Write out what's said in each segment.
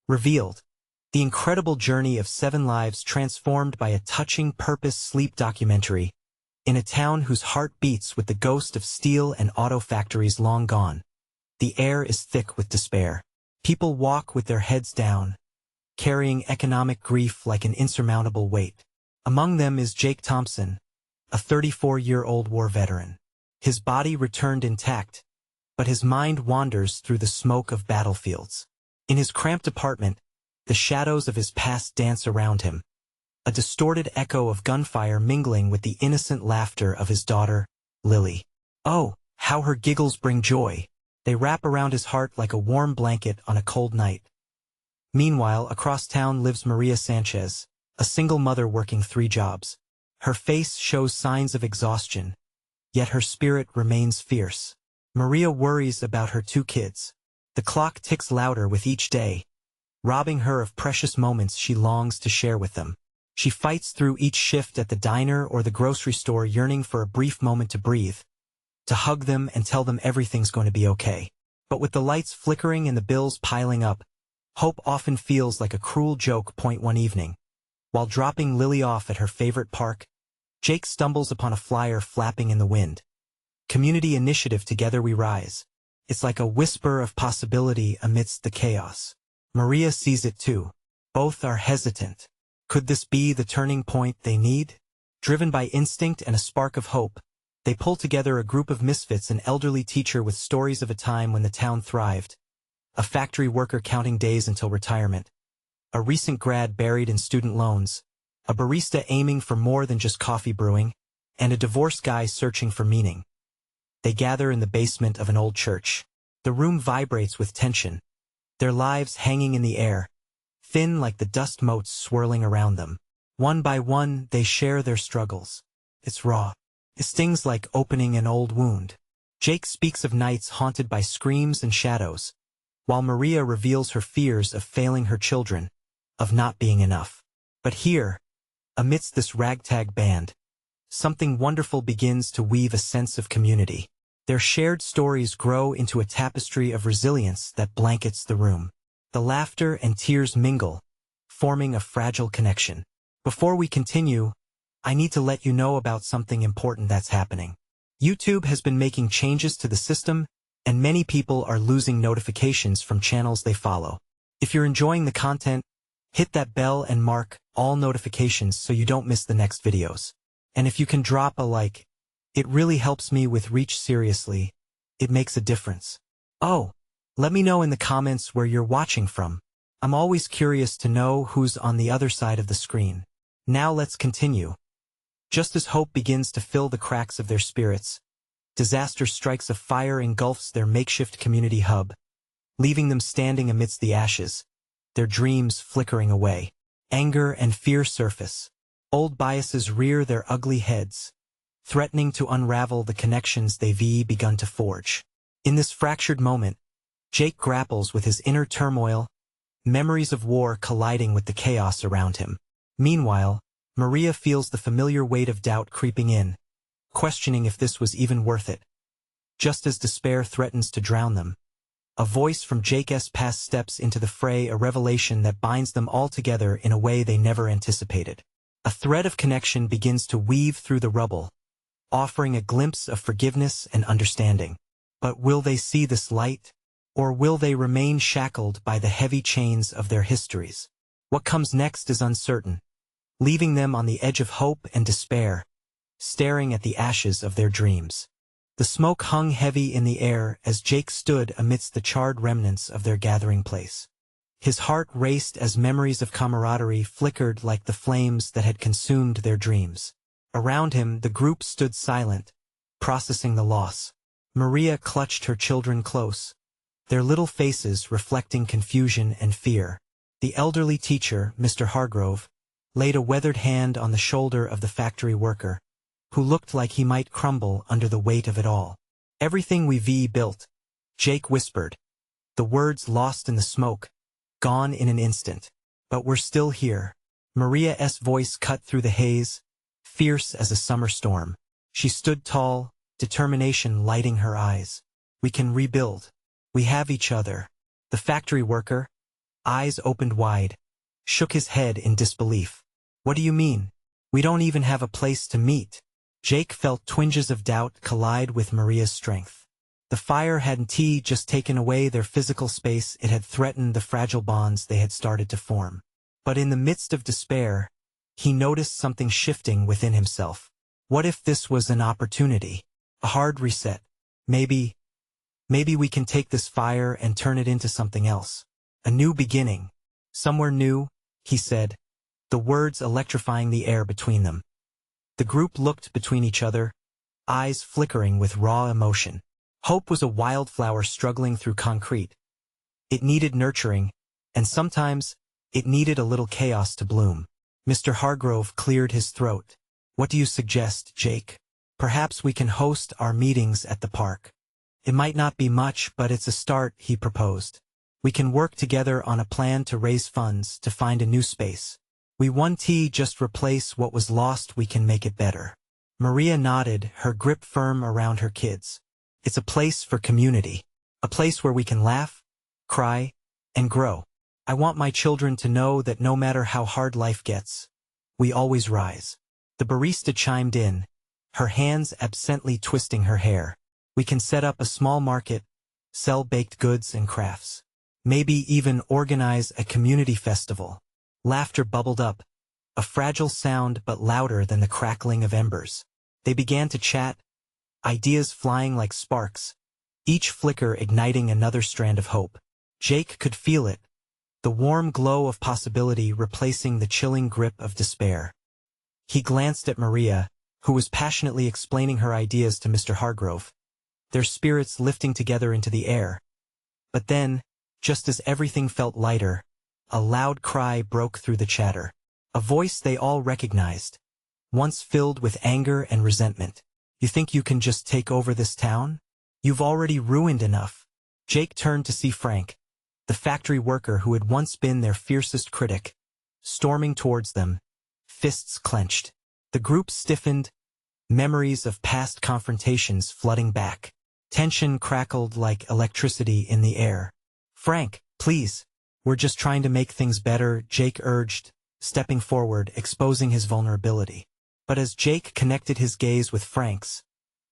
Revealed. The incredible journey of 7 lives transformed by a touching purpose sleep documentary in a town whose heart beats with the ghost of steel and auto factories long gone. The air is thick with despair. People walk with their heads down, carrying economic grief like an insurmountable weight. Among them is Jake Thompson, a 34-year-old war veteran. His body returned intact, but his mind wanders through the smoke of battlefields. In his cramped apartment, the shadows of his past dance around him, a distorted echo of gunfire mingling with the innocent laughter of his daughter, Lily. Oh, how her giggles bring joy. They wrap around his heart like a warm blanket on a cold night. Meanwhile, across town lives Maria Sanchez, a single mother working 3 jobs. Her face shows signs of exhaustion, yet her spirit remains fierce. Maria worries about her 2 kids. The clock ticks louder with each day, robbing her of precious moments she longs to share with them. She fights through each shift at the diner or the grocery store, yearning for a brief moment to breathe, to hug them and tell them everything's going to be okay. But with the lights flickering and the bills piling up, hope often feels like a cruel joke. One evening, while dropping Lily off at her favorite park, Jake stumbles upon a flyer flapping in the wind. Community initiative, together we rise. It's like a whisper of possibility amidst the chaos. Maria sees it too. Both are hesitant. Could this be the turning point they need? Driven by instinct and a spark of hope, they pull together a group of misfits: an elderly teacher with stories of a time when the town thrived, a factory worker counting days until retirement, a recent grad buried in student loans, a barista aiming for more than just coffee brewing, and a divorced guy searching for meaning. They gather in the basement of an old church. The room vibrates with tension, their lives hanging in the air, thin like the dust motes swirling around them. One by one, they share their struggles. It's raw. It stings like opening an old wound. Jake speaks of nights haunted by screams and shadows, while Maria reveals her fears of failing her children, of not being enough. But here, amidst this ragtag band, something wonderful begins to weave a sense of community. Their shared stories grow into a tapestry of resilience that blankets the room. The laughter and tears mingle, forming a fragile connection. Before we continue, I need to let you know about something important that's happening. YouTube has been making changes to the system, and many people are losing notifications from channels they follow. If you're enjoying the content, hit that bell and mark all notifications so you don't miss the next videos. And if you can drop a like, it really helps me with reach. Seriously, it makes a difference. Oh, let me know in the comments where you're watching from. I'm always curious to know who's on the other side of the screen. Now let's continue. Just as hope begins to fill the cracks of their spirits, disaster strikes. A fire engulfs their makeshift community hub, leaving them standing amidst the ashes, their dreams flickering away. Anger and fear surface. Old biases rear their ugly heads, threatening to unravel the connections they've begun to forge. In this fractured moment, Jake grapples with his inner turmoil, memories of war colliding with the chaos around him. Meanwhile, Maria feels the familiar weight of doubt creeping in, questioning if this was even worth it. Just as despair threatens to drown them, a voice from Jake's past steps into the fray, a revelation that binds them all together in a way they never anticipated. A thread of connection begins to weave through the rubble, offering a glimpse of forgiveness and understanding. But will they see this light? Or will they remain shackled by the heavy chains of their histories? What comes next is uncertain, leaving them on the edge of hope and despair, staring at the ashes of their dreams. The smoke hung heavy in the air as Jake stood amidst the charred remnants of their gathering place. His heart raced as memories of camaraderie flickered like the flames that had consumed their dreams. Around him, the group stood silent, processing the loss. Maria clutched her children close, their little faces reflecting confusion and fear. The elderly teacher, Mr. Hargrove, laid a weathered hand on the shoulder of the factory worker, who looked like he might crumble under the weight of it all. "Everything we've built," Jake whispered, the words lost in the smoke, gone in an instant. "But we're still here." Maria's voice cut through the haze, fierce as a summer storm. She stood tall, determination lighting her eyes. "We can rebuild. We have each other." The factory worker, eyes opened wide, shook his head in disbelief. What do you mean? We don't even have a place to meet. Jake felt twinges of doubt collide with Maria's strength. The fire hadn't just taken away their physical space, it had threatened the fragile bonds they had started to form. But in the midst of despair, he noticed something shifting within himself. What if this was an opportunity? A hard reset? Maybe we can take this fire and turn it into something else. A new beginning. Somewhere new, he said, the words electrifying the air between them. The group looked between each other, eyes flickering with raw emotion. Hope was a wildflower struggling through concrete. It needed nurturing, and sometimes it needed a little chaos to bloom. Mr. Hargrove cleared his throat. What do you suggest, Jake? Perhaps we can host our meetings at the park. It might not be much, but it's a start, he proposed. We can work together on a plan to raise funds to find a new space. We won't just replace what was lost, we can make it better. Maria nodded, her grip firm around her kids. It's a place for community. A place where we can laugh, cry, and grow. I want my children to know that no matter how hard life gets, we always rise. The barista chimed in, her hands absently twisting her hair. We can set up a small market, sell baked goods and crafts. Maybe even organize a community festival. Laughter bubbled up, a fragile sound but louder than the crackling of embers. They began to chat, ideas flying like sparks, each flicker igniting another strand of hope. Jake could feel it, the warm glow of possibility replacing the chilling grip of despair. He glanced at Maria, who was passionately explaining her ideas to Mr. Hargrove, their spirits lifting together into the air. But then, just as everything felt lighter, a loud cry broke through the chatter. A voice they all recognized, once filled with anger and resentment. You think you can just take over this town? You've already ruined enough. Jake turned to see Frank, the factory worker who had once been their fiercest critic, storming towards them, fists clenched. The group stiffened, memories of past confrontations flooding back. Tension crackled like electricity in the air. Frank, please. We're just trying to make things better, Jake urged, stepping forward, exposing his vulnerability. But as Jake connected his gaze with Frank's,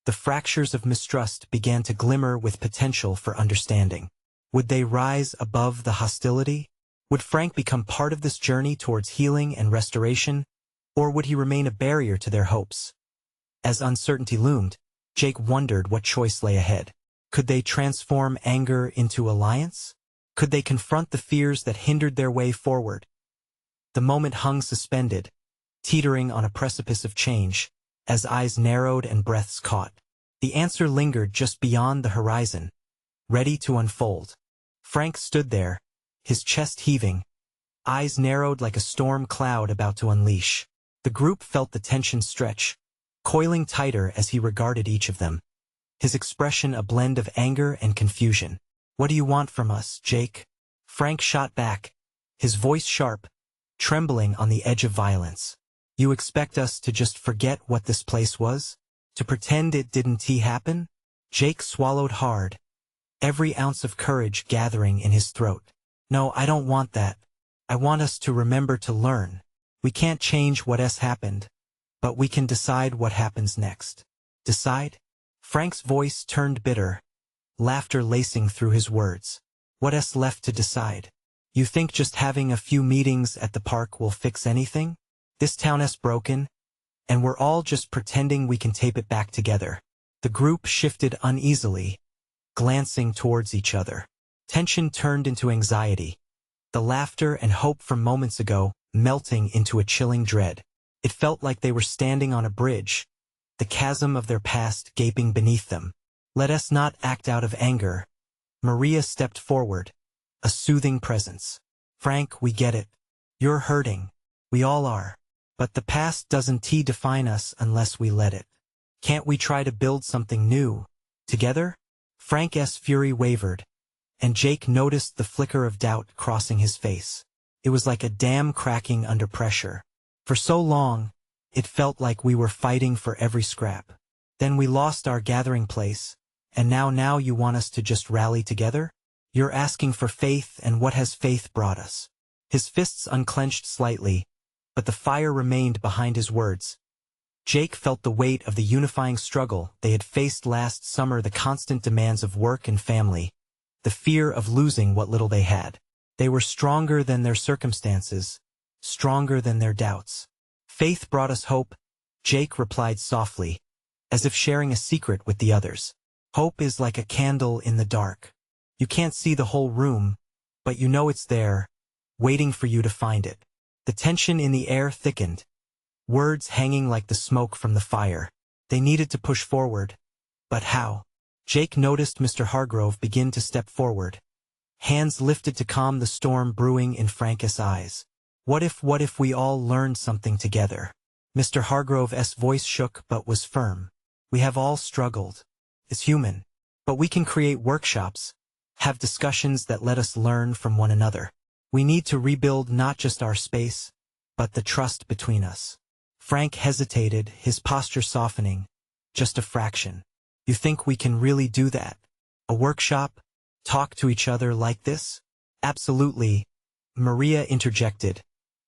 the fractures of mistrust began to glimmer with potential for understanding. Would they rise above the hostility? Would Frank become part of this journey towards healing and restoration, or would he remain a barrier to their hopes? As uncertainty loomed, Jake wondered what choice lay ahead. Could they transform anger into alliance? Could they confront the fears that hindered their way forward? The moment hung suspended, teetering on a precipice of change, as eyes narrowed and breaths caught. The answer lingered just beyond the horizon, ready to unfold. Frank stood there, his chest heaving, eyes narrowed like a storm cloud about to unleash. The group felt the tension stretch, coiling tighter as he regarded each of them, his expression a blend of anger and confusion. What do you want from us, Jake? Frank shot back, his voice sharp, trembling on the edge of violence. You expect us to just forget what this place was? To pretend it didn't happen? Jake swallowed hard, every ounce of courage gathering in his throat. No, I don't want that. I want us to remember to learn. We can't change what has happened, but we can decide what happens next. Decide? Frank's voice turned bitter, laughter lacing through his words. What's left to decide? You think just having a few meetings at the park will fix anything? This town is broken, and we're all just pretending we can tape it back together. The group shifted uneasily, glancing towards each other. Tension turned into anxiety, the laughter and hope from moments ago melting into a chilling dread. It felt like they were standing on a bridge, the chasm of their past gaping beneath them. Let us not act out of anger. Maria stepped forward, a soothing presence. Frank, we get it. You're hurting. We all are. But the past doesn't define us unless we let it. Can't we try to build something new, together? Frank's fury wavered, and Jake noticed the flicker of doubt crossing his face. It was like a dam cracking under pressure. For so long, it felt like we were fighting for every scrap. Then we lost our gathering place, and now you want us to just rally together? You're asking for faith, and what has faith brought us? His fists unclenched slightly, but the fire remained behind his words. Jake felt the weight of the unifying struggle they had faced last summer, the constant demands of work and family, the fear of losing what little they had. They were stronger than their circumstances, stronger than their doubts. Faith brought us hope, Jake replied softly, as if sharing a secret with the others. Hope is like a candle in the dark. You can't see the whole room, but you know it's there, waiting for you to find it. The tension in the air thickened, words hanging like the smoke from the fire. They needed to push forward. But how? Jake noticed Mr. Hargrove begin to step forward, hands lifted to calm the storm brewing in Frank's eyes. What if we all learned something together? Mr. Hargrove's voice shook but was firm. We have all struggled. It's human. But we can create workshops, have discussions that let us learn from one another. We need to rebuild not just our space, but the trust between us. Frank hesitated, his posture softening. Just a fraction. You think we can really do that? A workshop? Talk to each other like this? Absolutely, Maria interjected,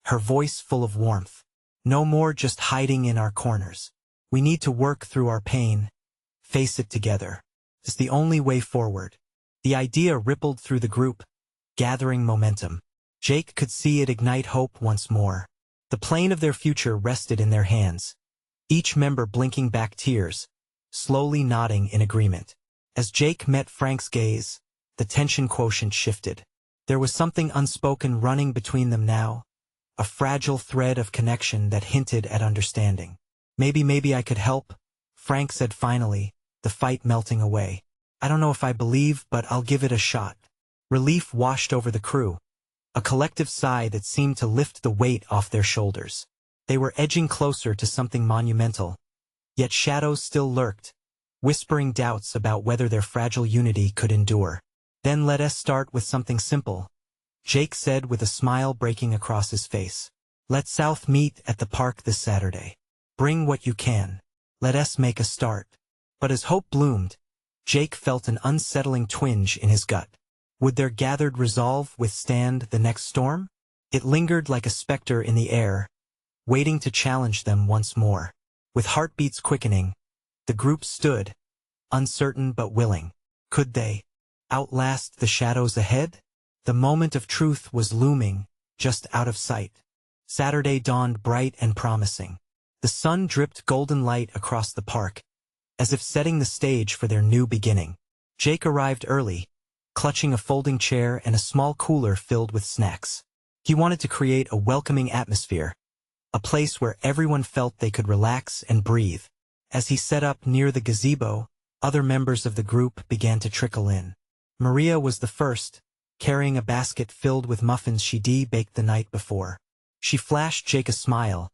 her voice full of warmth. No more just hiding in our corners. We need to work through our pain, face it together. It's the only way forward. The idea rippled through the group, gathering momentum. Jake could see it ignite hope once more. The plane of their future rested in their hands, each member blinking back tears, slowly nodding in agreement. As Jake met Frank's gaze, the tension quotient shifted. There was something unspoken running between them now, a fragile thread of connection that hinted at understanding. Maybe I could help, Frank said finally, the fight melting away. I don't know if I believe, but I'll give it a shot. Relief washed over the crew, a collective sigh that seemed to lift the weight off their shoulders. They were edging closer to something monumental, yet shadows still lurked, whispering doubts about whether their fragile unity could endure. Then let us start with something simple, Jake said with a smile breaking across his face. Let South meet at the park this Saturday. Bring what you can. Let us make a start. But as hope bloomed, Jake felt an unsettling twinge in his gut. Would their gathered resolve withstand the next storm? It lingered like a specter in the air, waiting to challenge them once more. With heartbeats quickening, the group stood, uncertain but willing. Could they outlast the shadows ahead? The moment of truth was looming, just out of sight. Saturday dawned bright and promising. The sun dripped golden light across the park, as if setting the stage for their new beginning. Jake arrived early, clutching a folding chair and a small cooler filled with snacks. He wanted to create a welcoming atmosphere, a place where everyone felt they could relax and breathe. As he set up near the gazebo, other members of the group began to trickle in. Maria was the first, carrying a basket filled with muffins she'd baked the night before. She flashed Jake a smile,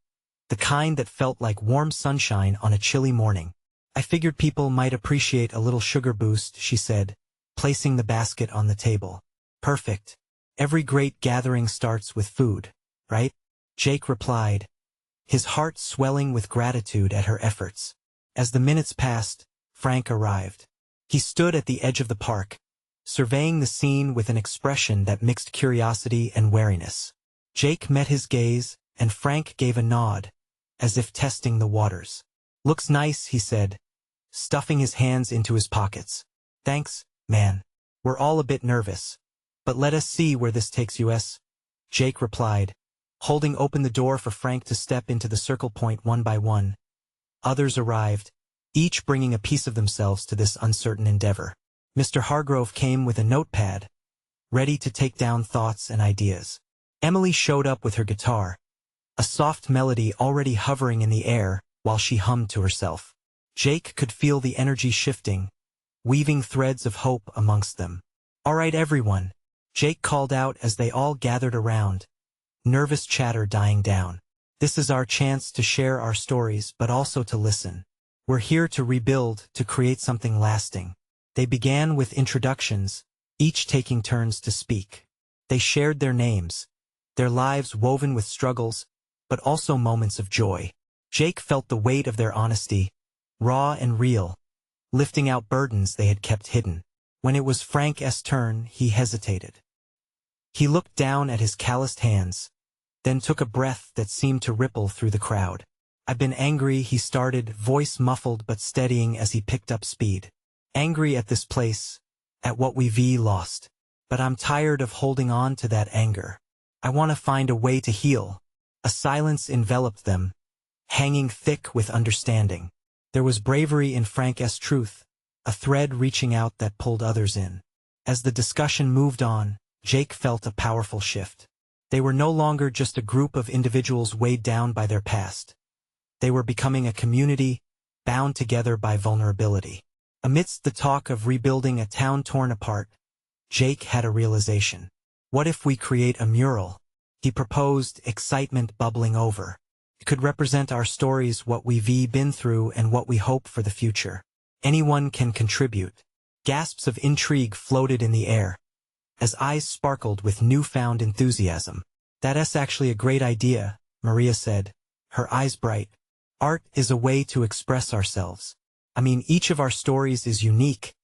the kind that felt like warm sunshine on a chilly morning. I figured people might appreciate a little sugar boost, she said, placing the basket on the table. Perfect. Every great gathering starts with food, right? Jake replied, his heart swelling with gratitude at her efforts. As the minutes passed, Frank arrived. He stood at the edge of the park, surveying the scene with an expression that mixed curiosity and wariness. Jake met his gaze, and Frank gave a nod, as if testing the waters. Looks nice, he said, stuffing his hands into his pockets. Thanks, man. We're all a bit nervous. But let us see where this takes us, Jake replied, holding open the door for Frank to step into the circle point one by one. Others arrived, each bringing a piece of themselves to this uncertain endeavor. Mr. Hargrove came with a notepad, ready to take down thoughts and ideas. Emily showed up with her guitar, a soft melody already hovering in the air while she hummed to herself. Jake could feel the energy shifting, weaving threads of hope amongst them. All right, everyone, Jake called out as they all gathered around, nervous chatter dying down. This is our chance to share our stories but also to listen. We're here to rebuild, to create something lasting. They began with introductions, each taking turns to speak. They shared their names, their lives woven with struggles, but also moments of joy. Jake felt the weight of their honesty, raw and real, lifting out burdens they had kept hidden. When it was Frank's turn, he hesitated. He looked down at his calloused hands, then took a breath that seemed to ripple through the crowd. "I've been angry," he started, voice muffled but steadying as he picked up speed. "Angry at this place, at what we've lost. But I'm tired of holding on to that anger. I want to find a way to heal." A silence enveloped them, hanging thick with understanding. There was bravery in Frank's truth, a thread reaching out that pulled others in. As the discussion moved on, Jake felt a powerful shift. They were no longer just a group of individuals weighed down by their past. They were becoming a community, bound together by vulnerability. Amidst the talk of rebuilding a town torn apart, Jake had a realization. "What if we create a mural?" he proposed, excitement bubbling over. "It could represent our stories, what we've been through and what we hope for the future. Anyone can contribute." Gasps of intrigue floated in the air, as eyes sparkled with newfound enthusiasm. "That's actually a great idea," Maria said, her eyes bright. "Art is a way to express ourselves. I mean, each of our stories is unique,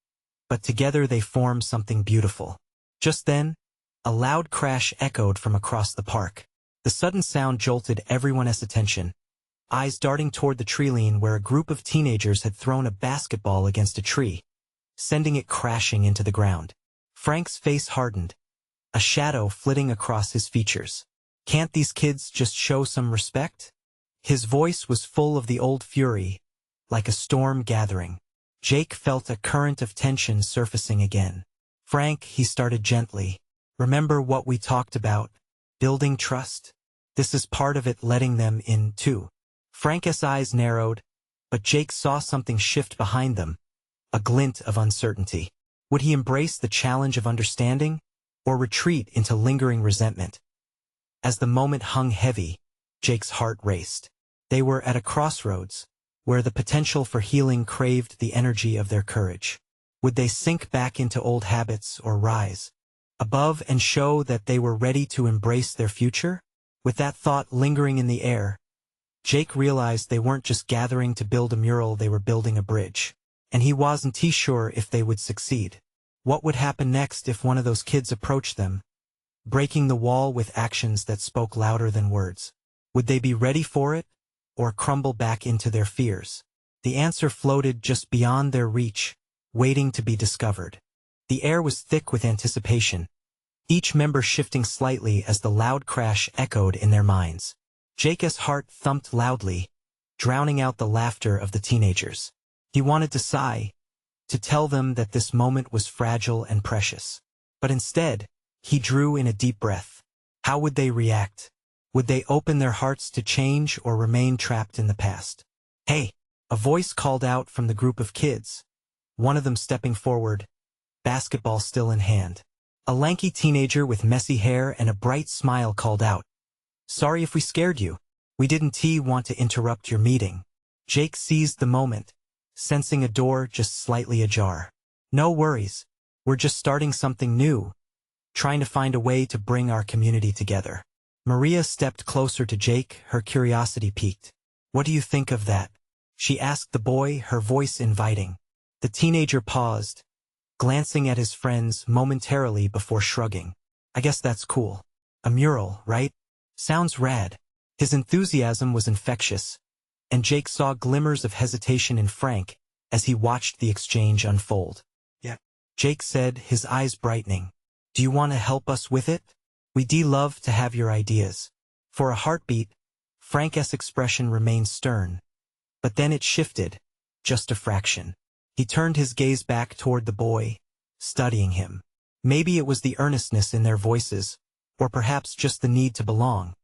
but together they form something beautiful." Just then, a loud crash echoed from across the park. The sudden sound jolted everyone's attention, eyes darting toward the treeline where a group of teenagers had thrown a basketball against a tree, sending it crashing into the ground. Frank's face hardened, a shadow flitting across his features. "Can't these kids just show some respect?" His voice was full of the old fury, like a storm gathering. Jake felt a current of tension surfacing again. "Frank," he started gently, "remember what we talked about, building trust? This is part of it, letting them in, too." Frank's eyes narrowed, but Jake saw something shift behind them, a glint of uncertainty. Would he embrace the challenge of understanding, or retreat into lingering resentment? As the moment hung heavy, Jake's heart raced. They were at a crossroads, where the potential for healing craved the energy of their courage. Would they sink back into old habits or rise above and show that they were ready to embrace their future? With that thought lingering in the air, Jake realized they weren't just gathering to build a mural, they were building a bridge. And he wasn't sure if they would succeed. What would happen next if one of those kids approached them, breaking the wall with actions that spoke louder than words? Would they be ready for it, or crumble back into their fears? The answer floated just beyond their reach, waiting to be discovered. The air was thick with anticipation, each member shifting slightly as the loud crash echoed in their minds. Jake's heart thumped loudly, drowning out the laughter of the teenagers. He wanted to sigh, to tell them that this moment was fragile and precious. But instead, he drew in a deep breath. How would they react? Would they open their hearts to change or remain trapped in the past? "Hey!" a voice called out from the group of kids, one of them stepping forward, basketball still in hand. A lanky teenager with messy hair and a bright smile called out, "Sorry if we scared you. We didn't want to interrupt your meeting." Jake seized the moment, sensing a door just slightly ajar. "No worries. We're just starting something new, trying to find a way to bring our community together." Maria stepped closer to Jake, her curiosity piqued. "What do you think of that?" she asked the boy, her voice inviting. The teenager paused, glancing at his friends momentarily before shrugging. "I guess that's cool. A mural, right? Sounds rad." His enthusiasm was infectious, and Jake saw glimmers of hesitation in Frank as he watched the exchange unfold. "Yeah," Jake said, his eyes brightening. "Do you want to help us with it? We'd love to have your ideas." For a heartbeat, Frank's expression remained stern, but then it shifted, just a fraction. He turned his gaze back toward the boy, studying him. Maybe it was the earnestness in their voices, or perhaps just the need to belong.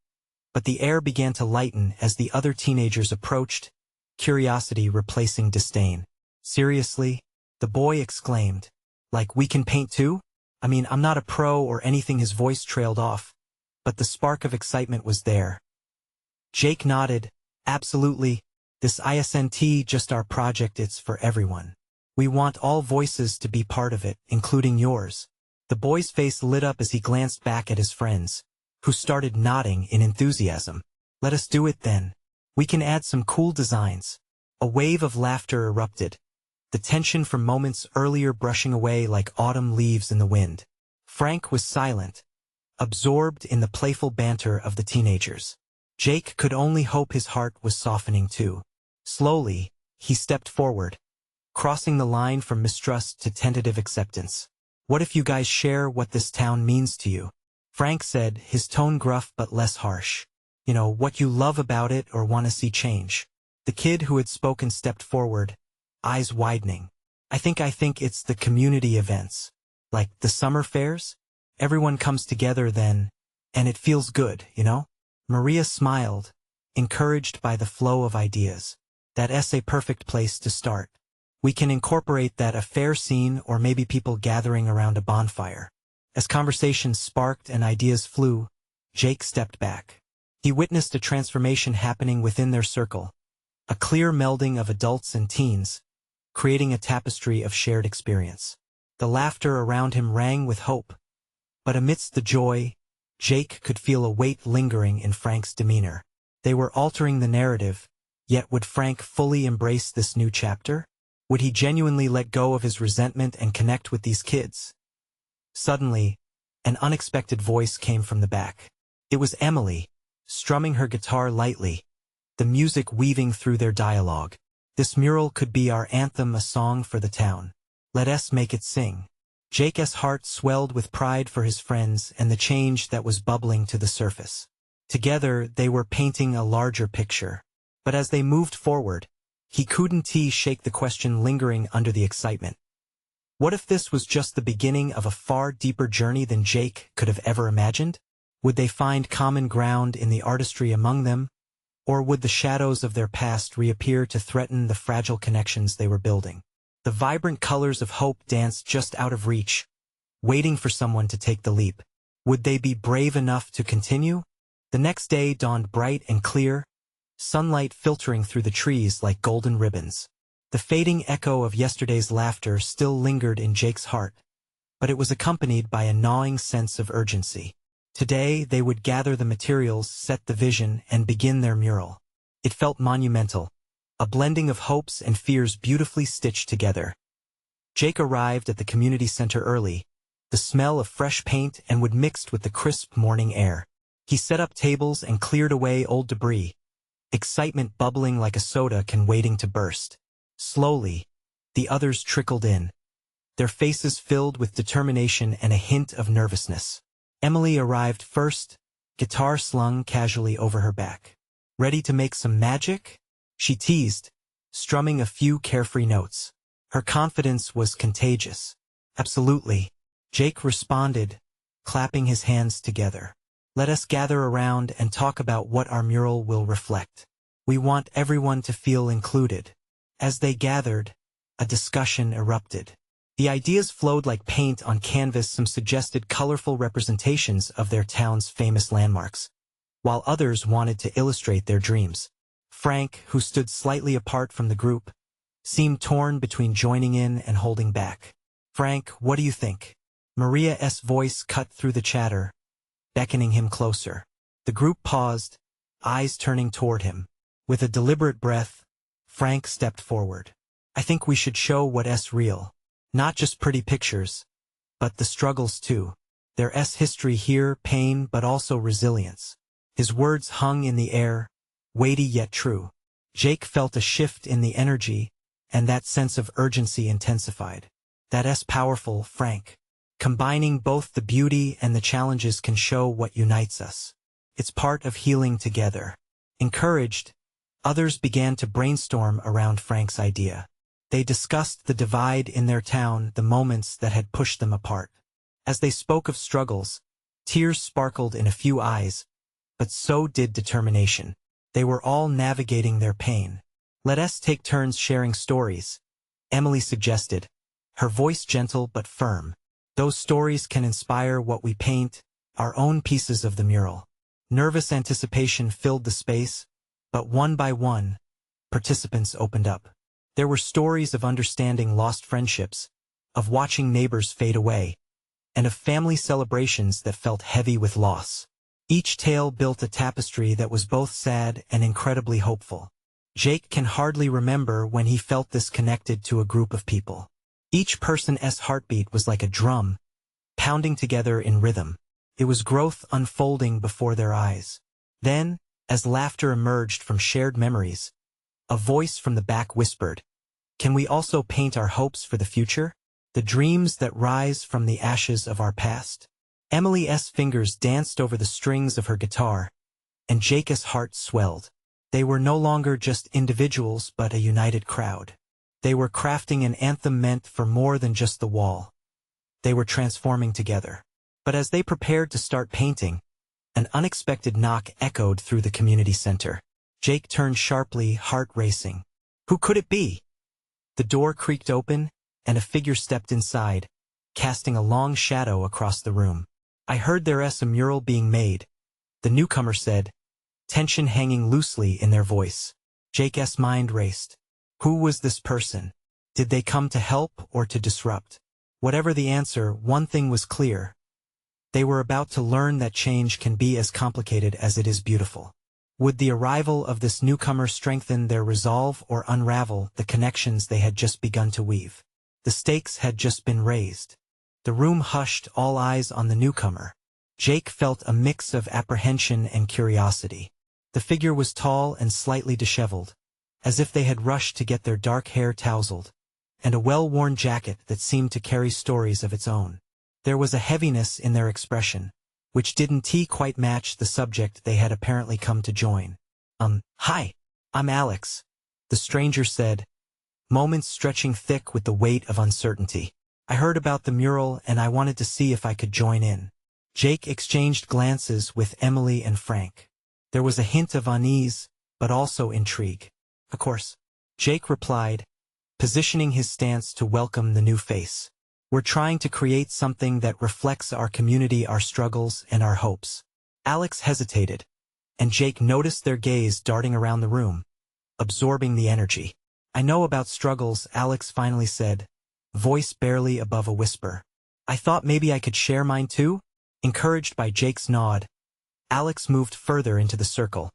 But the air began to lighten as the other teenagers approached, curiosity replacing disdain. "Seriously?" the boy exclaimed. "Like we can paint too? I mean, I'm not a pro or anything." His voice trailed off, but the spark of excitement was there. Jake nodded. "Absolutely. This isn't just our project, it's for everyone. We want all voices to be part of it, including yours." The boy's face lit up as he glanced back at his friends, who started nodding in enthusiasm. "Let us do it then. We can add some cool designs." A wave of laughter erupted, the tension from moments earlier brushing away like autumn leaves in the wind. Frank was silent, absorbed in the playful banter of the teenagers. Jake could only hope his heart was softening too. Slowly, he stepped forward, crossing the line from mistrust to tentative acceptance. "What if you guys share what this town means to you?" Frank said, his tone gruff but less harsh. "You know, what you love about it or want to see change." The kid who had spoken stepped forward, eyes widening. I think it's the community events. Like the summer fairs? Everyone comes together then, and it feels good, you know?" Maria smiled, encouraged by the flow of ideas. "That's a perfect place to start. We can incorporate that a fair scene or maybe people gathering around a bonfire." As conversations sparked and ideas flew, Jake stepped back. He witnessed a transformation happening within their circle, a clear melding of adults and teens, creating a tapestry of shared experience. The laughter around him rang with hope, but amidst the joy, Jake could feel a weight lingering in Frank's demeanor. They were altering the narrative, yet would Frank fully embrace this new chapter? Would he genuinely let go of his resentment and connect with these kids? Suddenly, an unexpected voice came from the back. It was Emily, strumming her guitar lightly, the music weaving through their dialogue. "This mural could be our anthem, a song for the town. Let us make it sing." Jake's heart swelled with pride for his friends and the change that was bubbling to the surface. Together, they were painting a larger picture. But as they moved forward, he couldn't shake the question lingering under the excitement. What if this was just the beginning of a far deeper journey than Jake could have ever imagined? Would they find common ground in the artistry among them? Or would the shadows of their past reappear to threaten the fragile connections they were building? The vibrant colors of hope danced just out of reach, waiting for someone to take the leap. Would they be brave enough to continue? The next day dawned bright and clear, sunlight filtering through the trees like golden ribbons. The fading echo of yesterday's laughter still lingered in Jake's heart, but it was accompanied by a gnawing sense of urgency. Today they would gather the materials, set the vision, and begin their mural. It felt monumental, a blending of hopes and fears beautifully stitched together. Jake arrived at the community center early, the smell of fresh paint and wood mixed with the crisp morning air. He set up tables and cleared away old debris, excitement bubbling like a soda can waiting to burst. Slowly, the others trickled in, their faces filled with determination and a hint of nervousness. Emily arrived first, guitar slung casually over her back. "Ready to make some magic?" she teased, strumming a few carefree notes. Her confidence was contagious. "Absolutely," Jake responded, clapping his hands together. "Let us gather around and talk about what our mural will reflect. We want everyone to feel included." As they gathered, a discussion erupted. The ideas flowed like paint on canvas. Some suggested colorful representations of their town's famous landmarks, while others wanted to illustrate their dreams. Frank, who stood slightly apart from the group, seemed torn between joining in and holding back. "Frank, what do you think?" Maria's voice cut through the chatter, beckoning him closer. The group paused, eyes turning toward him. With a deliberate breath, Frank stepped forward. "I think we should show what's real. Not just pretty pictures, but the struggles too. There's history here, pain but also resilience." His words hung in the air, weighty yet true. Jake felt a shift in the energy, and that sense of urgency intensified. "That's powerful, Frank. Combining both the beauty and the challenges can show what unites us. It's part of healing together." Encouraged, others began to brainstorm around Frank's idea. They discussed the divide in their town, the moments that had pushed them apart. As they spoke of struggles, tears sparkled in a few eyes, but so did determination. They were all navigating their pain. "Let us take turns sharing stories," Emily suggested, her voice gentle but firm. "Those stories can inspire what we paint, our own pieces of the mural." Nervous anticipation filled the space, but one by one, participants opened up. There were stories of understanding lost friendships, of watching neighbors fade away, and of family celebrations that felt heavy with loss. Each tale built a tapestry that was both sad and incredibly hopeful. Jake can hardly remember when he felt this connected to a group of people. Each person's heartbeat was like a drum, pounding together in rhythm. It was growth unfolding before their eyes. Then, as laughter emerged from shared memories, a voice from the back whispered, "Can we also paint our hopes for the future? The dreams that rise from the ashes of our past?" Emily's fingers danced over the strings of her guitar, and Jake's heart swelled. They were no longer just individuals but a united crowd. They were crafting an anthem meant for more than just the wall. They were transforming together. But as they prepared to start painting, an unexpected knock echoed through the community center. Jake turned sharply, heart racing. Who could it be? The door creaked open, and a figure stepped inside, casting a long shadow across the room. "I heard there's a mural being made," the newcomer said, tension hanging loosely in their voice. Jake's mind raced. Who was this person? Did they come to help or to disrupt? Whatever the answer, one thing was clear. They were about to learn that change can be as complicated as it is beautiful. Would the arrival of this newcomer strengthen their resolve or unravel the connections they had just begun to weave? The stakes had just been raised. The room hushed, all eyes on the newcomer. Jake felt a mix of apprehension and curiosity. The figure was tall and slightly disheveled, as if they had rushed to get their dark hair tousled, and a well-worn jacket that seemed to carry stories of its own. There was a heaviness in their expression, which didn't quite match the subject they had apparently come to join. Hi, I'm Alex," the stranger said, moments stretching thick with the weight of uncertainty. "I heard about the mural and I wanted to see if I could join in." Jake exchanged glances with Emily and Frank. There was a hint of unease, but also intrigue. "Of course," Jake replied, positioning his stance to welcome the new face. "We're trying to create something that reflects our community, our struggles, and our hopes." Alex hesitated, and Jake noticed their gaze darting around the room, absorbing the energy. "I know about struggles," Alex finally said, voice barely above a whisper. "I thought maybe I could share mine too?" Encouraged by Jake's nod, Alex moved further into the circle,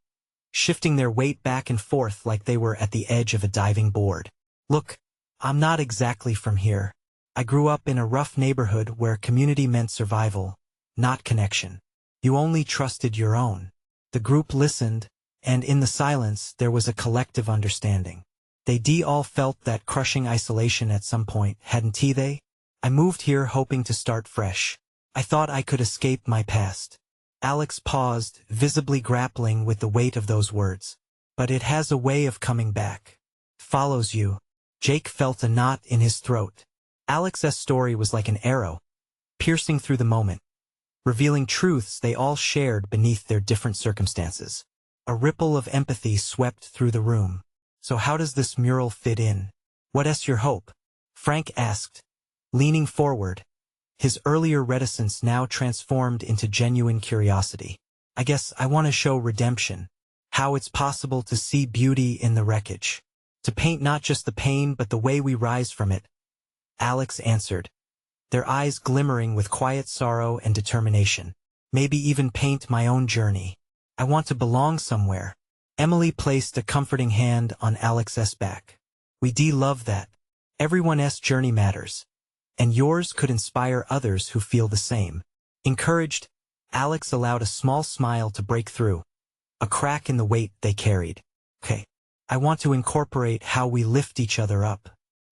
shifting their weight back and forth like they were at the edge of a diving board. "Look, I'm not exactly from here. I grew up in a rough neighborhood where community meant survival, not connection. You only trusted your own." The group listened, and in the silence there was a collective understanding. They all felt that crushing isolation at some point, hadn't they? "I moved here hoping to start fresh. I thought I could escape my past." Alex paused, visibly grappling with the weight of those words. "But it has a way of coming back. Follows you." Jake felt a knot in his throat. Alex's story was like an arrow, piercing through the moment, revealing truths they all shared beneath their different circumstances. A ripple of empathy swept through the room. "So how does this mural fit in? What's your hope?" Frank asked, leaning forward, his earlier reticence now transformed into genuine curiosity. "I guess I want to show redemption, how it's possible to see beauty in the wreckage. To paint not just the pain but the way we rise from it," Alex answered, their eyes glimmering with quiet sorrow and determination. "Maybe even paint my own journey. I want to belong somewhere." Emily placed a comforting hand on Alex's back. "We love that. Everyone's journey matters, and yours could inspire others who feel the same." Encouraged, Alex allowed a small smile to break through, a crack in the weight they carried. "Okay, I want to incorporate how we lift each other up,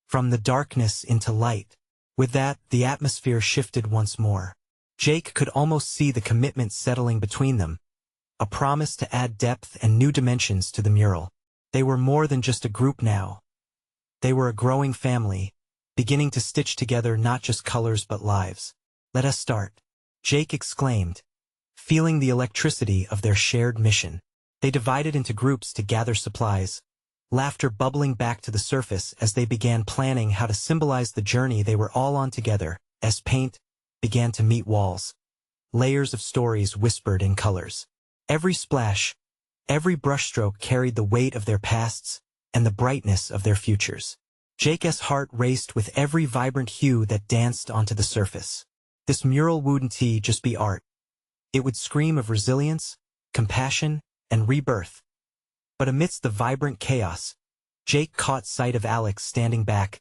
from the darkness into light." With that, the atmosphere shifted once more. Jake could almost see the commitment settling between them, a promise to add depth and new dimensions to the mural. They were more than just a group now. They were a growing family, beginning to stitch together not just colors but lives. "Let us start," Jake exclaimed, feeling the electricity of their shared mission. They divided into groups to gather supplies, laughter bubbling back to the surface as they began planning how to symbolize the journey they were all on together. As paint began to meet walls, layers of stories whispered in colors. Every splash, every brushstroke carried the weight of their pasts and the brightness of their futures. Jake's heart raced with every vibrant hue that danced onto the surface. This mural wouldn't just be art. It would scream of resilience, compassion, and rebirth. But amidst the vibrant chaos, Jake caught sight of Alex standing back,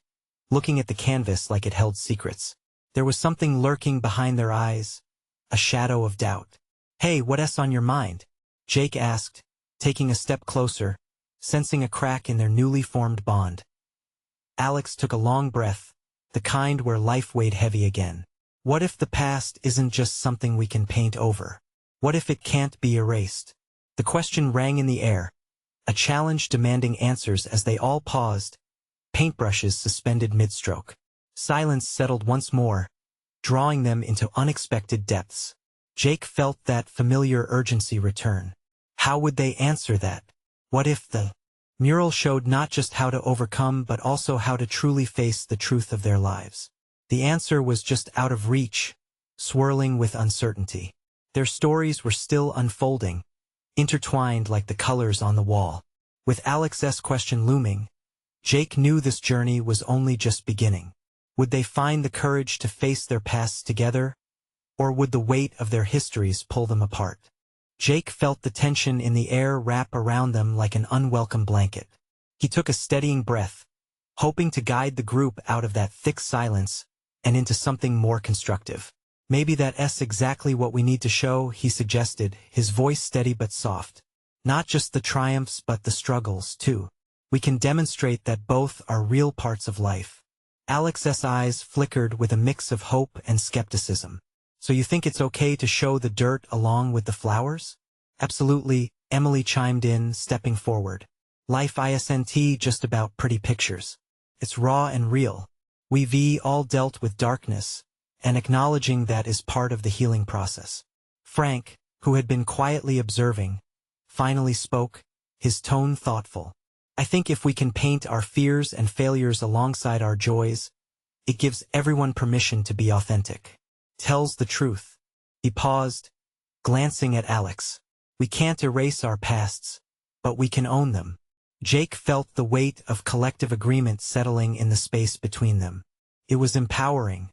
looking at the canvas like it held secrets. There was something lurking behind their eyes, a shadow of doubt. "Hey, what's on your mind?" Jake asked, taking a step closer, sensing a crack in their newly formed bond. Alex took a long breath, the kind where life weighed heavy again. "What if the past isn't just something we can paint over? What if it can't be erased?" The question rang in the air, a challenge demanding answers as they all paused, paintbrushes suspended mid-stroke. Silence settled once more, drawing them into unexpected depths. Jake felt that familiar urgency return. How would they answer that? What if the mural showed not just how to overcome but also how to truly face the truth of their lives? The answer was just out of reach, swirling with uncertainty. Their stories were still unfolding, intertwined like the colors on the wall. With Alex's question looming, Jake knew this journey was only just beginning. Would they find the courage to face their pasts together, or would the weight of their histories pull them apart? Jake felt the tension in the air wrap around them like an unwelcome blanket. He took a steadying breath, hoping to guide the group out of that thick silence and into something more constructive. "Maybe that's exactly what we need to show," he suggested, his voice steady but soft. "Not just the triumphs but the struggles, too. We can demonstrate that both are real parts of life." Alex's eyes flickered with a mix of hope and skepticism. "So you think it's okay to show the dirt along with the flowers?" "Absolutely," Emily chimed in, stepping forward. "Life isn't just about pretty pictures. It's raw and real. We've all dealt with darkness, and acknowledging that is part of the healing process." Frank, who had been quietly observing, finally spoke, his tone thoughtful. "I think if we can paint our fears and failures alongside our joys, it gives everyone permission to be authentic. Tells the truth." He paused, glancing at Alex. "We can't erase our pasts, but we can own them." Jake felt the weight of collective agreement settling in the space between them. It was empowering.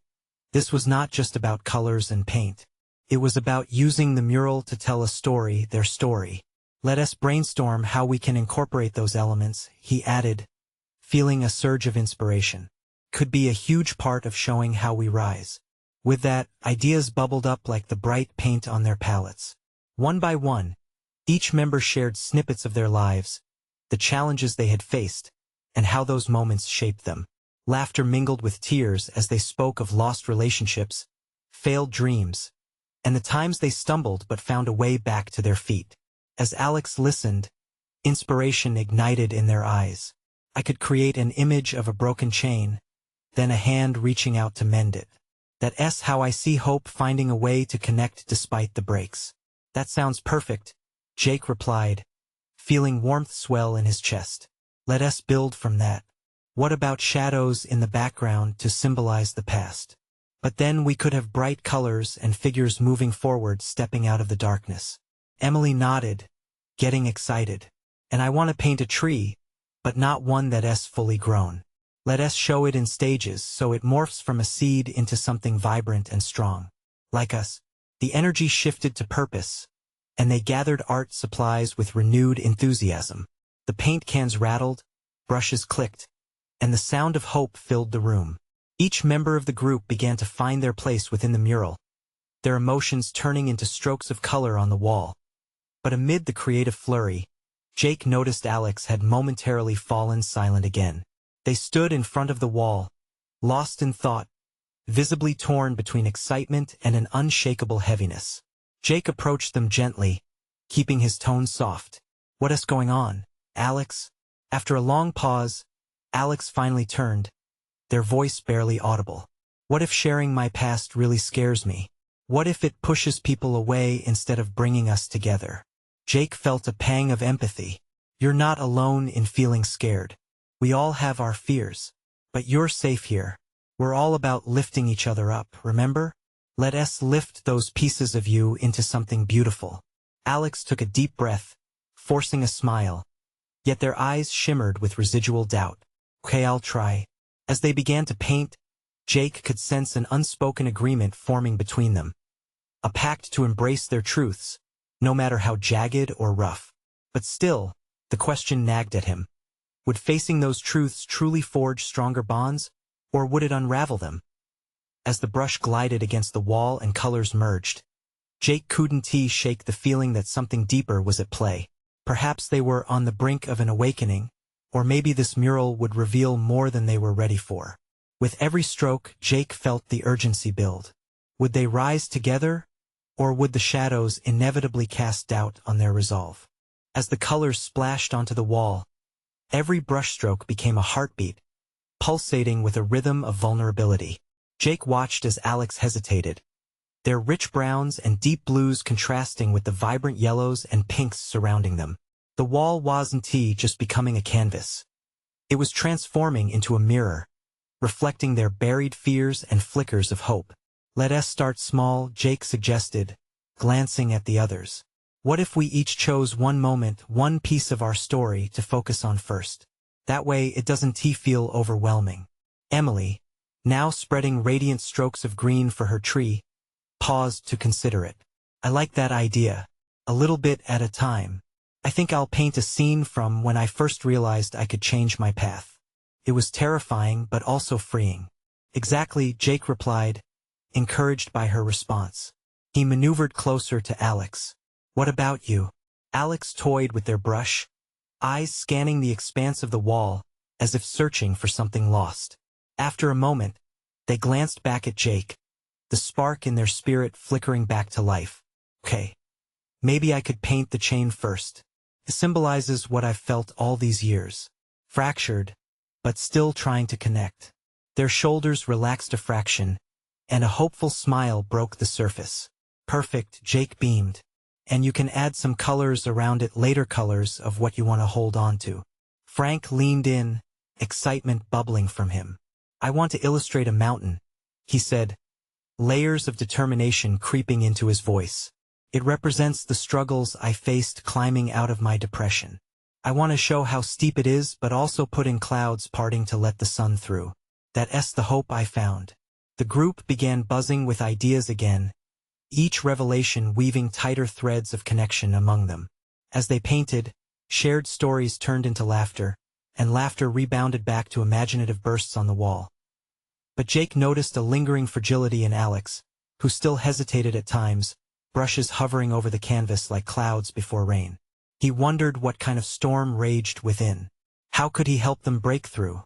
This was not just about colors and paint. It was about using the mural to tell a story, their story. "Let us brainstorm how we can incorporate those elements," he added, feeling a surge of inspiration. "Could be a huge part of showing how we rise." With that, ideas bubbled up like the bright paint on their palettes. One by one, each member shared snippets of their lives, the challenges they had faced, and how those moments shaped them. Laughter mingled with tears as they spoke of lost relationships, failed dreams, and the times they stumbled but found a way back to their feet. As Alex listened, inspiration ignited in their eyes. "I could create an image of a broken chain, then a hand reaching out to mend it. That's how I see hope finding a way to connect despite the breaks." "That sounds perfect," Jake replied, feeling warmth swell in his chest. "Let us build from that. What about shadows in the background to symbolize the past? But then we could have bright colors and figures moving forward, stepping out of the darkness." Emily nodded, getting excited. "And I want to paint a tree, but not one that's fully grown. Let us show it in stages so it morphs from a seed into something vibrant and strong. Like us." The energy shifted to purpose, and they gathered art supplies with renewed enthusiasm. The paint cans rattled, brushes clicked, and the sound of hope filled the room. Each member of the group began to find their place within the mural, their emotions turning into strokes of color on the wall. But amid the creative flurry, Jake noticed Alex had momentarily fallen silent again. They stood in front of the wall, lost in thought, visibly torn between excitement and an unshakable heaviness. Jake approached them gently, keeping his tone soft. "What's going on, Alex?" After a long pause, Alex finally turned, their voice barely audible. "What if sharing my past really scares me? What if it pushes people away instead of bringing us together?" Jake felt a pang of empathy. "You're not alone in feeling scared. We all have our fears. But you're safe here. We're all about lifting each other up, remember? Let us lift those pieces of you into something beautiful." Alex took a deep breath, forcing a smile, yet their eyes shimmered with residual doubt. "Okay, I'll try." As they began to paint, Jake could sense an unspoken agreement forming between them. A pact to embrace their truths, no matter how jagged or rough. But still, The question nagged at him. Would facing those truths truly forge stronger bonds, or would it unravel them? As the brush glided against the wall and colors merged, Jake couldn't shake the feeling that something deeper was at play. Perhaps they were on the brink of an awakening, or maybe this mural would reveal more than they were ready for. With every stroke, Jake felt the urgency build. Would they rise together, or would the shadows inevitably cast doubt on their resolve? As the colors splashed onto the wall, every brushstroke became a heartbeat, pulsating with a rhythm of vulnerability. Jake watched as Alex hesitated, their rich browns and deep blues contrasting with the vibrant yellows and pinks surrounding them. The wall wasn't just becoming a canvas. It was transforming into a mirror, reflecting their buried fears and flickers of hope. "Let us start small," Jake suggested, glancing at the others. "What if we each chose one moment, one piece of our story to focus on first? That way it doesn't feel overwhelming." Emily, now spreading radiant strokes of green for her tree, paused to consider it. "I like that idea. A little bit at a time. I think I'll paint a scene from when I first realized I could change my path. It was terrifying but also freeing." "Exactly," Jake replied, encouraged by her response. He maneuvered closer to Alex. "What about you?" Alex toyed with their brush, eyes scanning the expanse of the wall, as if searching for something lost. After a moment, they glanced back at Jake, the spark in their spirit flickering back to life. "Okay. Maybe I could paint the chain first. It symbolizes what I've felt all these years. Fractured, but still trying to connect." Their shoulders relaxed a fraction, and a hopeful smile broke the surface. "Perfect," Jake beamed. "And you can add some colors around it later, colors of what you want to hold on to." Frank leaned in, excitement bubbling from him. "I want to illustrate a mountain," he said, layers of determination creeping into his voice. "It represents the struggles I faced climbing out of my depression. I want to show how steep it is, but also put in clouds parting to let the sun through. That's the hope I found." The group began buzzing with ideas again, each revelation weaving tighter threads of connection among them. As they painted, shared stories turned into laughter, and laughter rebounded back to imaginative bursts on the wall. But Jake noticed a lingering fragility in Alex, who still hesitated at times, brushes hovering over the canvas like clouds before rain. He wondered what kind of storm raged within. How could he help them break through?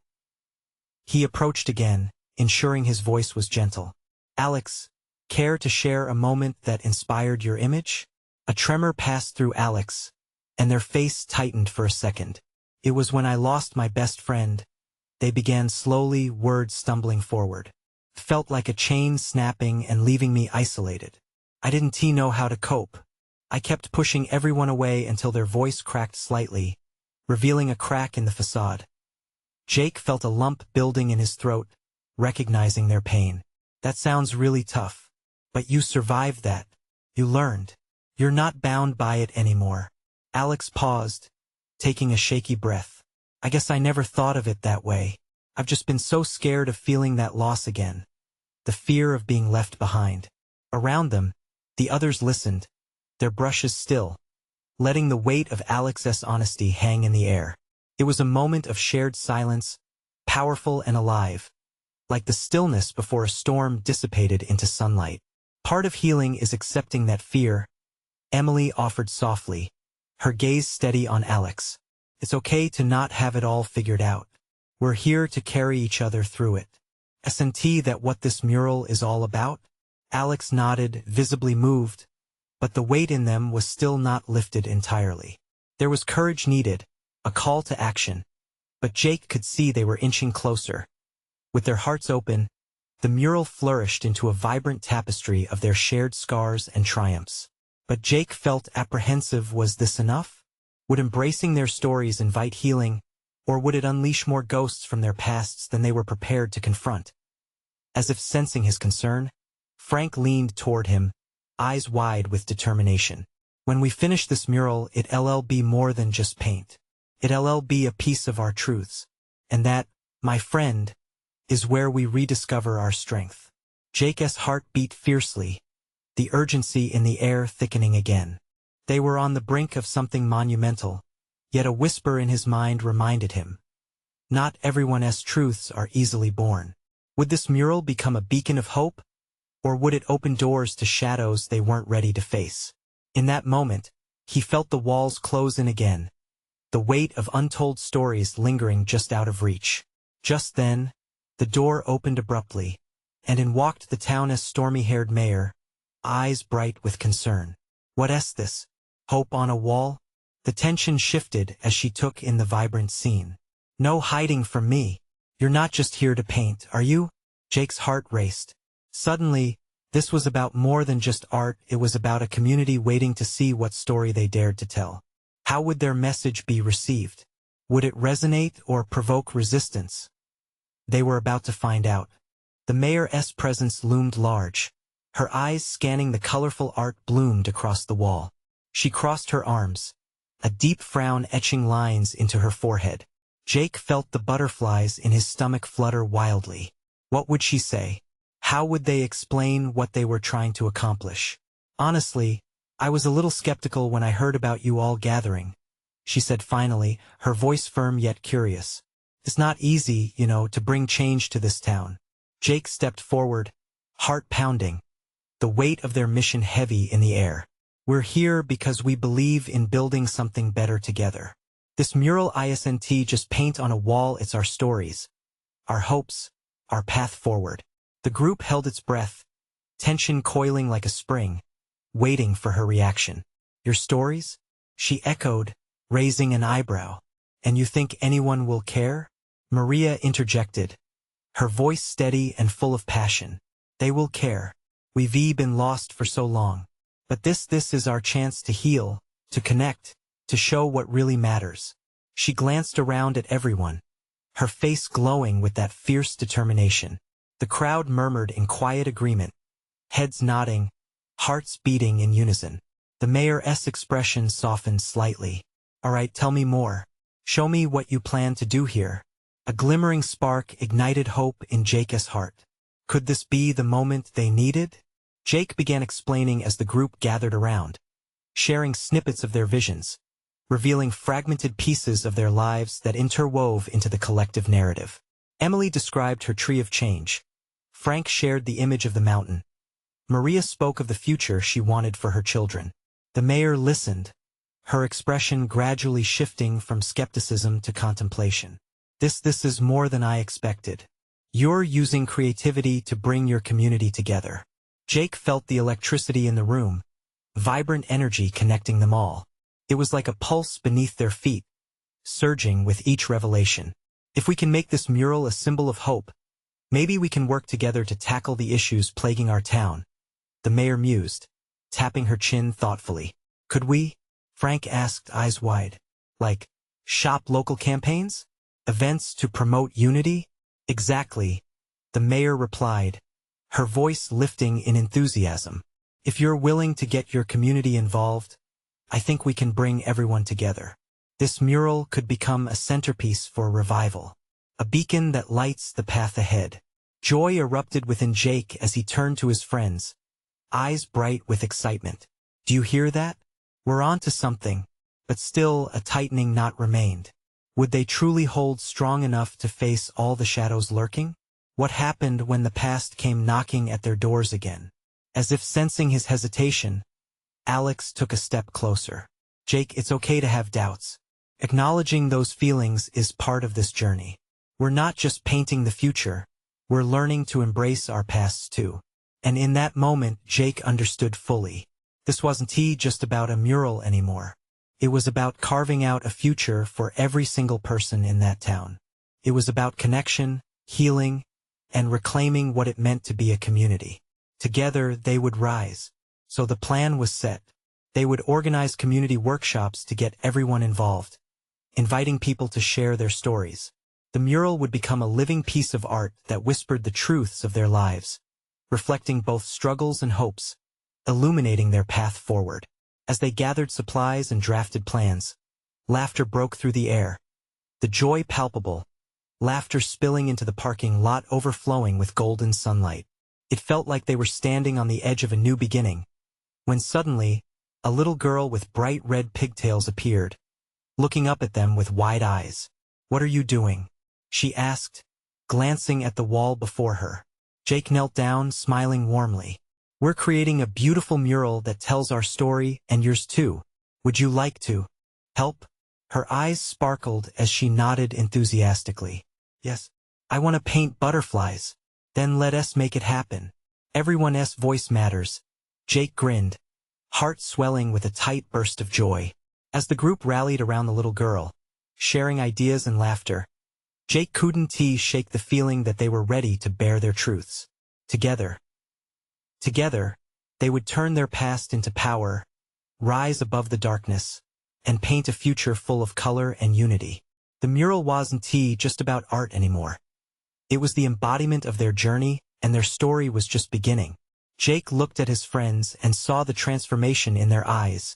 He approached again, ensuring his voice was gentle. "Alex, care to share a moment that inspired your image?" A tremor passed through Alex, and their face tightened for a second. "It was when I lost my best friend," they began slowly, words stumbling forward. "Felt like a chain snapping and leaving me isolated. I didn't know how to cope. I kept pushing everyone away until their voice cracked slightly, revealing a crack in the facade." Jake felt a lump building in his throat, recognizing their pain. "That sounds really tough. But you survived that. You learned. You're not bound by it anymore." Alex paused, taking a shaky breath. "I guess I never thought of it that way. I've just been so scared of feeling that loss again. The fear of being left behind." Around them, the others listened, their brushes still, letting the weight of Alex's honesty hang in the air. It was a moment of shared silence, powerful and alive, like the stillness before a storm dissipated into sunlight. "Part of healing is accepting that fear," Emily offered softly, her gaze steady on Alex. "It's okay to not have it all figured out. We're here to carry each other through it." "Isn't that what this mural is all about?" Alex nodded, visibly moved, but the weight in them was still not lifted entirely. There was courage needed, a call to action, but Jake could see they were inching closer. With their hearts open, the mural flourished into a vibrant tapestry of their shared scars and triumphs. But Jake felt apprehensive. Was this enough? Would embracing their stories invite healing, or would it unleash more ghosts from their pasts than they were prepared to confront? As if sensing his concern, Frank leaned toward him, eyes wide with determination. "When we finish this mural, it'll be more than just paint. It'll be a piece of our truths. And that, my friend, is where we rediscover our strength." Jake's heart beat fiercely, the urgency in the air thickening again. They were on the brink of something monumental, Yet a whisper in his mind reminded him, not everyone's truths are easily born. Would this mural become a beacon of hope? Or would it open doors to shadows they weren't ready to face? In that moment, he felt the walls close in again, the weight of untold stories lingering just out of reach. Just then, the door opened abruptly, and in walked the town's stormy-haired mayor, eyes bright with concern. What's this? Hope on a wall? The tension shifted as she took in the vibrant scene. No hiding from me. You're not just here to paint, are you? Jake's heart raced. Suddenly, this was about more than just art, it was about a community waiting to see what story they dared to tell. How would their message be received? Would it resonate or provoke resistance? They were about to find out. The mayor's presence loomed large. Her eyes scanning the colorful art bloomed across the wall. She crossed her arms, a deep frown etching lines into her forehead. Jake felt the butterflies in his stomach flutter wildly. What would she say? How would they explain what they were trying to accomplish? Honestly, I was a little skeptical when I heard about you all gathering, she said finally, her voice firm yet curious. It's not easy, to bring change to this town. Jake stepped forward, heart pounding, the weight of their mission heavy in the air. We're here because we believe in building something better together. This mural isn't just paint on a wall, it's our stories, our hopes, our path forward. The group held its breath, tension coiling like a spring, waiting for her reaction. Your stories? She echoed, raising an eyebrow. And you think anyone will care? Maria interjected, her voice steady and full of passion. They will care. We've been lost for so long. But this is our chance to heal, to connect, to show what really matters. She glanced around at everyone, her face glowing with that fierce determination. The crowd murmured in quiet agreement, heads nodding, hearts beating in unison. The mayor's expression softened slightly. All right, tell me more. Show me what you plan to do here. A glimmering spark ignited hope in Jake's heart. Could this be the moment they needed? Jake began explaining as the group gathered around, sharing snippets of their visions, revealing fragmented pieces of their lives that interwove into the collective narrative. Emily described her tree of change. Frank shared the image of the mountain. Maria spoke of the future she wanted for her children. The mayor listened, her expression gradually shifting from skepticism to contemplation. This is more than I expected. You're using creativity to bring your community together. Jake felt the electricity in the room, vibrant energy connecting them all. It was like a pulse beneath their feet, surging with each revelation. If we can make this mural a symbol of hope, maybe we can work together to tackle the issues plaguing our town. The mayor mused, tapping her chin thoughtfully. Could we? Frank asked, eyes wide. Like, shop local campaigns? Events to promote unity? Exactly, the mayor replied, her voice lifting in enthusiasm. If you're willing to get your community involved, I think we can bring everyone together. This mural could become a centerpiece for revival, a beacon that lights the path ahead. Joy erupted within Jake as he turned to his friends, eyes bright with excitement. Do you hear that? We're on to something, but still a tightening knot remained. Would they truly hold strong enough to face all the shadows lurking? What happened when the past came knocking at their doors again? As if sensing his hesitation, Alex took a step closer. Jake, it's okay to have doubts. Acknowledging those feelings is part of this journey. We're not just painting the future, we're learning to embrace our pasts too. And in that moment, Jake understood fully. This wasn't just about a mural anymore. It was about carving out a future for every single person in that town. It was about connection, healing, and reclaiming what it meant to be a community. Together, they would rise. So the plan was set. They would organize community workshops to get everyone involved, inviting people to share their stories. The mural would become a living piece of art that whispered the truths of their lives, reflecting both struggles and hopes, illuminating their path forward. As they gathered supplies and drafted plans, laughter broke through the air. The joy palpable, laughter spilling into the parking lot overflowing with golden sunlight. It felt like they were standing on the edge of a new beginning, when suddenly, a little girl with bright red pigtails appeared, looking up at them with wide eyes. "What are you doing?" she asked, glancing at the wall before her. Jake knelt down, smiling warmly. "We're creating a beautiful mural that tells our story and yours too. Would you like to help?" Her eyes sparkled as she nodded enthusiastically. "Yes, I want to paint butterflies." "Then let us make it happen. Everyone's voice matters." Jake grinned, heart swelling with a tight burst of joy. As the group rallied around the little girl, sharing ideas and laughter, Jake couldn't shake the feeling that they were ready to bear their truths. Together, they would turn their past into power, rise above the darkness, and paint a future full of color and unity. The mural wasn't just about art anymore. It was the embodiment of their journey, and their story was just beginning. Jake looked at his friends and saw the transformation in their eyes,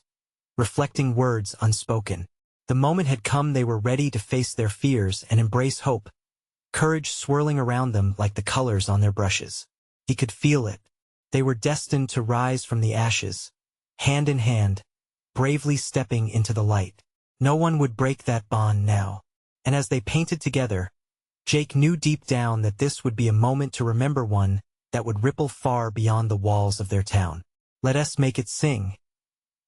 reflecting words unspoken. The moment had come. They were ready to face their fears and embrace hope, courage swirling around them like the colors on their brushes. He could feel it. They were destined to rise from the ashes, hand in hand, bravely stepping into the light. No one would break that bond now. And as they painted together, Jake knew deep down that this would be a moment to remember, one that would ripple far beyond the walls of their town. Let us make it sing.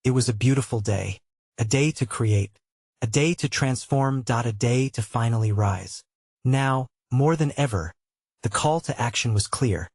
It was a beautiful day. A day to create. A day to transform. A day to finally rise. Now, more than ever, the call to action was clear.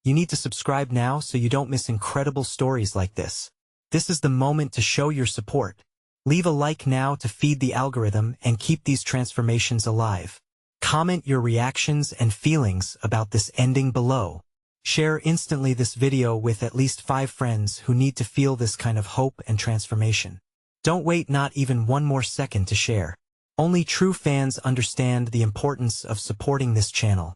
You need to subscribe now so you don't miss incredible stories like this. This is the moment to show your support. Leave a like now to feed the algorithm and keep these transformations alive. Comment your reactions and feelings about this ending below. Share instantly this video with at least 5 friends who need to feel this kind of hope and transformation. Don't wait not even one more second to share. Only true fans understand the importance of supporting this channel.